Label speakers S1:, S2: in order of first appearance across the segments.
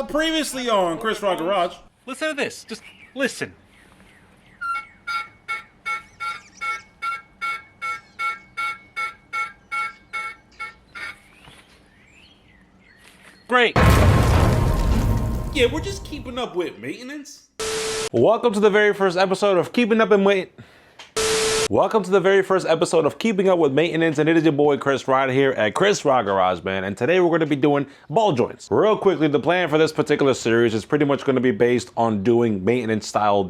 S1: Previously on Chris Rock Garage.
S2: Listen to this. Just listen. Great.
S1: Yeah, we're just keeping up with maintenance.
S3: Welcome to the very first episode of Keeping Up and Wait. Welcome to the very first episode of Keeping Up with Maintenance, and it is your boy Chris Rod here at Chris Rock Garage, man. And today we're going to be doing ball joints. Real quickly, the plan for this particular series is pretty much going to be based on doing maintenance style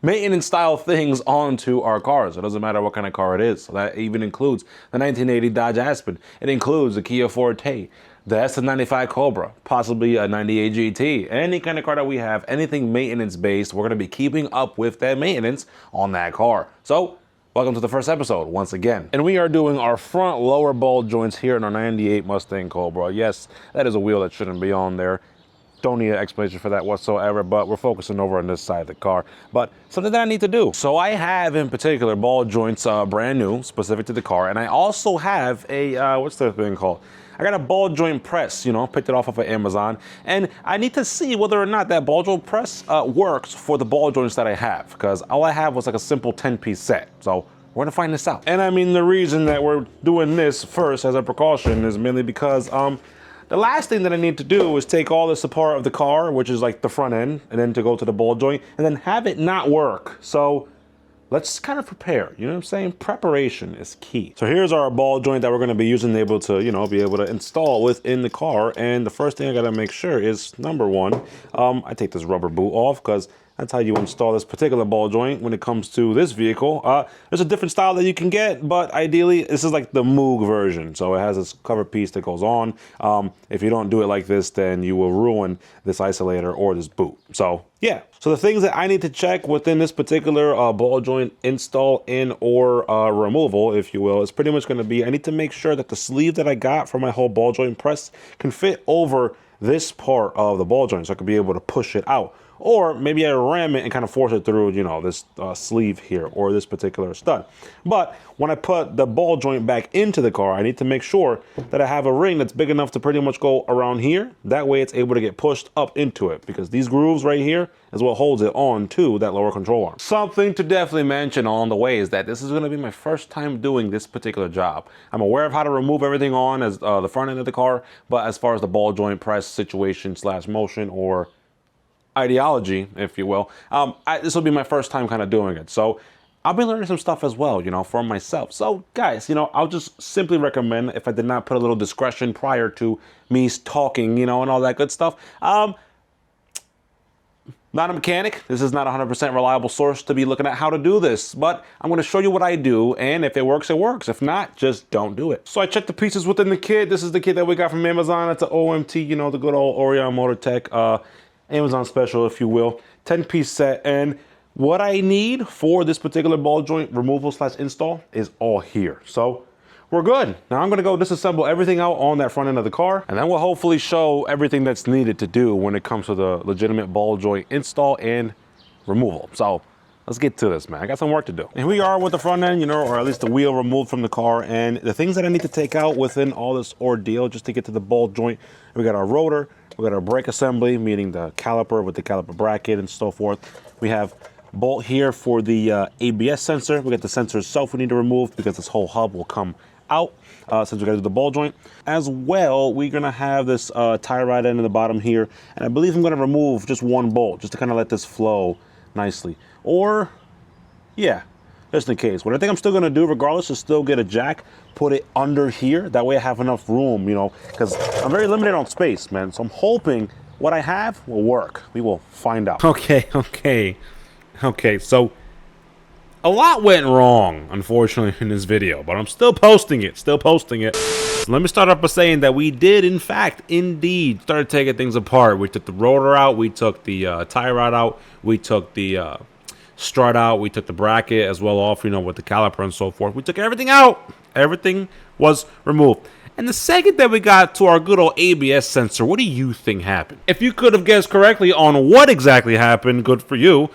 S3: maintenance style things onto our cars. It doesn't matter what kind of car it is. So that even includes the 1980 Dodge Aspen. It includes the Kia Forte, the S95 Cobra, possibly a 98 GT, any kind of car that we have, anything maintenance based, we're gonna be keeping up with that maintenance on that car. So, welcome to the first episode once again. And we are doing our front lower ball joints here in our 98 Mustang Cobra. Yes, that is a wheel that shouldn't be on there. Don't need an explanation for that whatsoever, but we're focusing over on this side of the car. But something that I need to do. So I have in particular ball joints brand new, specific to the car, and I also have a, what's the thing called? I got a ball joint press, picked it off of Amazon, and I need to see whether or not that ball joint press works for the ball joints that I have, because all I have was like a simple 10-piece set. So we're gonna find this out. And I mean, the reason that we're doing this first as a precaution is mainly because the last thing that I need to do is take all this apart of the car, which is like the front end, and then to go to the ball joint, and then have it not work. So let's kind of prepare, you know what I'm saying? Preparation is key. So here's our ball joint that we're gonna be using, able to, be able to install within the car. And the first thing I gotta make sure is, number one, I take this rubber boot off, because that's how you install this particular ball joint when it comes to this vehicle. There's a different style that you can get, but ideally, this is like the Moog version. So it has this cover piece that goes on. If you don't do it like this, then you will ruin this isolator or this boot. So yeah. So the things that I need to check within this particular ball joint install in or removal, if you will, is pretty much going to be, I need to make sure that the sleeve that I got for my whole ball joint press can fit over this part of the ball joint, so I could be able to push it out. Or maybe I ram it and kind of force it through, this sleeve here or this particular stud. But when I put the ball joint back into the car, I need to make sure that I have a ring that's big enough to pretty much go around here. That way it's able to get pushed up into it, because these grooves right here is what holds it on to that lower control arm. Something to definitely mention on the way is that this is going to be my first time doing this particular job. I'm aware of how to remove everything on as the front end of the car, but as far as the ball joint press situation / motion or ideology, if you will, this will be my first time kind of doing it. So I'll be learning some stuff as well, for myself. So guys, I'll just simply recommend, if I did not put a little discretion prior to me talking, and all that good stuff. Not a mechanic. This is not a 100% reliable source to be looking at how to do this, but I'm going to show you what I do, and if it works, it works. If not, just don't do it. So I checked the pieces within the kit. This is the kit that we got from Amazon. It's an OMT, the good old Orion Motor Tech, Amazon special, if you will, 10-piece set. And what I need for this particular ball joint removal / install is all here. So we're good. Now I'm gonna go disassemble everything out on that front end of the car, and then we'll hopefully show everything that's needed to do when it comes to the legitimate ball joint install and removal. So let's get to this, man. I got some work to do. And here we are with the front end, or at least the wheel removed from the car. And the things that I need to take out within all this ordeal just to get to the ball joint, we got our rotor, we got our brake assembly, meaning the caliper with the caliper bracket and so forth. We have bolt here for the ABS sensor. We got the sensor itself we need to remove, because this whole hub will come out since we got to do the ball joint. As well, we're gonna have this tie rod end in the bottom here, and I believe I'm gonna remove just one bolt just to kind of let this flow nicely. Or yeah, just in case. What I think I'm still gonna do regardless is still get a jack, put it under here. That way I have enough room, because I'm very limited on space, man. So I'm hoping what I have will work. We will find out. Okay, so a lot went wrong, unfortunately, in this video, but I'm still posting it, So let me start off by saying that we did, in fact, indeed, start taking things apart. We took the rotor out, we took the tie rod out, we took the strut out, we took the bracket as well off, with the caliper and so forth. We took everything out. Everything was removed. And the second that we got to our good old ABS sensor, what do you think happened? If you could have guessed correctly on what exactly happened, good for you.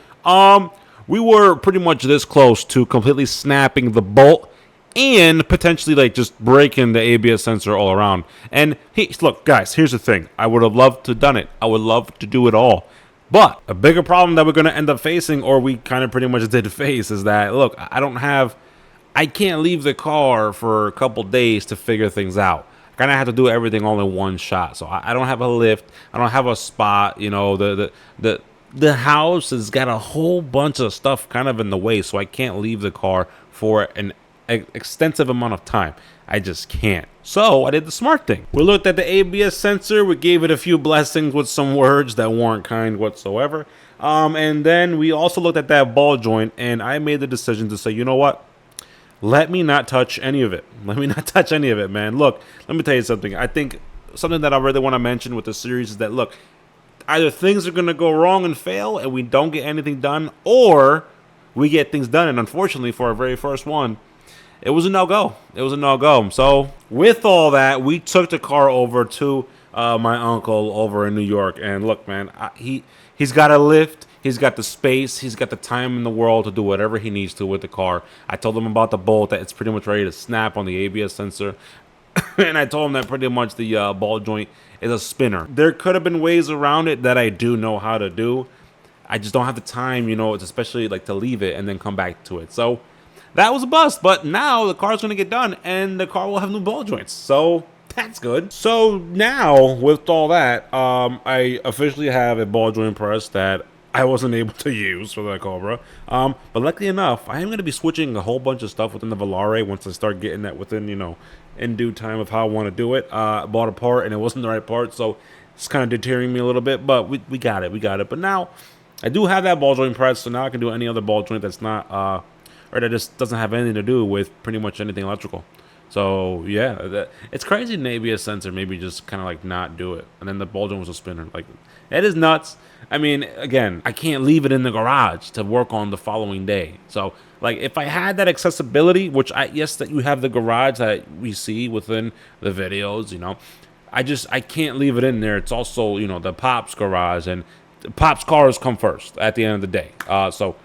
S3: We were pretty much this close to completely snapping the bolt
S4: and potentially like just breaking the ABS sensor all around. And look, guys, here's the thing. I would have loved to have done it. I would love to do it all. But a bigger problem that we're going to end up facing, or we kind of pretty much did face, is that, look, I can't leave the car for a couple days to figure things out. I kind of have to do everything all in one shot. So I don't have a lift. I don't have a spot. You know, the house has got a whole bunch of stuff kind of in the way, so I can't leave the car for an extensive amount of time. I just can't. So I did the smart thing. We looked at the ABS sensor. We gave it a few blessings with some words that weren't kind whatsoever. And then we also looked at that ball joint, and I made the decision to say, you know what? Let me not touch any of it. Let me not touch any of it, man. Look, let me tell you something. I think something that I really want to mention with the series is that, look, either things are going to go wrong and fail and we don't get anything done, or we get things done. And unfortunately, for our very first one, it was a no-go. It was a no-go. So with all that, we took the car over to my uncle over in New York. And look, man, he's got a lift. He's got the space. He's got the time in the world to do whatever he needs to with the car. I told him about the bolt, that it's pretty much ready to snap on the ABS sensor. And I told him that pretty much the ball joint is a spinner. There could have been ways around it that I do know how to do. I just don't have the time, you know, especially like to leave it and then come back to it. So that was a bust. But now the car's going to get done and the car will have new ball joints. So that's good. So now with all that, I officially have a ball joint press that I wasn't able to use for the Cobra. But luckily enough, I am going to be switching a whole bunch of stuff within the Volare once I start getting that within, you know, in due time of how I want to do it. Bought a part and it wasn't the right part, so it's kind of deterring me a little bit, but we got it. But now I do have that ball joint press, so now I can do any other ball joint that's not, or that just doesn't have anything to do with pretty much anything electrical. So yeah, it's crazy an ABS sensor maybe just kind of like not do it, and then the ball joint was a spinner. Like, it is nuts. I mean, again, I can't leave it in the garage to work on the following day. So like, if I had that accessibility, which yes, that you have the garage that we see within the videos, you know, I can't leave it in there. It's also, you know, the Pop's garage, and Pop's cars come first at the end of the day. So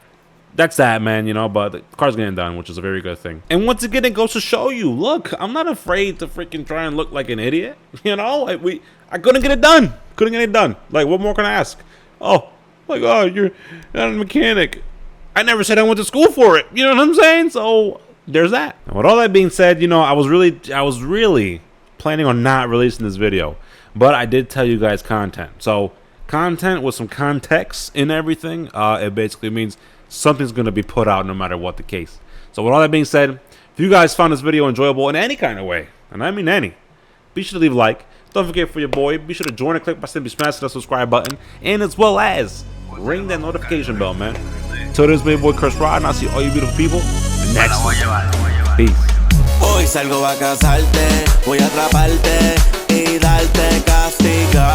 S4: that's that, man, you know, but the car's getting done, which is a very good thing. And once again, it goes to show you, look, I'm not afraid to freaking try and look like an idiot, you know? Like, I couldn't get it done. Couldn't get it done. Like, what more can I ask? Oh, like, oh, you're not a mechanic. I never said I went to school for it. You know what I'm saying? So there's that. And with all that being said, you know, I was really planning on not releasing this video, but I did tell you guys content. So content with some context in everything, it basically means something's going to be put out no matter what the case. So with all that being said, if you guys found this video enjoyable in any kind of way, and I mean any, be sure to leave a like. Don't forget, for your boy, be sure to join and click by simply smashing the subscribe button, and as well as ring that notification bell, man. Till this, my boy Chris Rod, and I'll see all you beautiful people next time. Peace.
S5: Hoy salgo a casarte, voy a atraparte y darte castigo.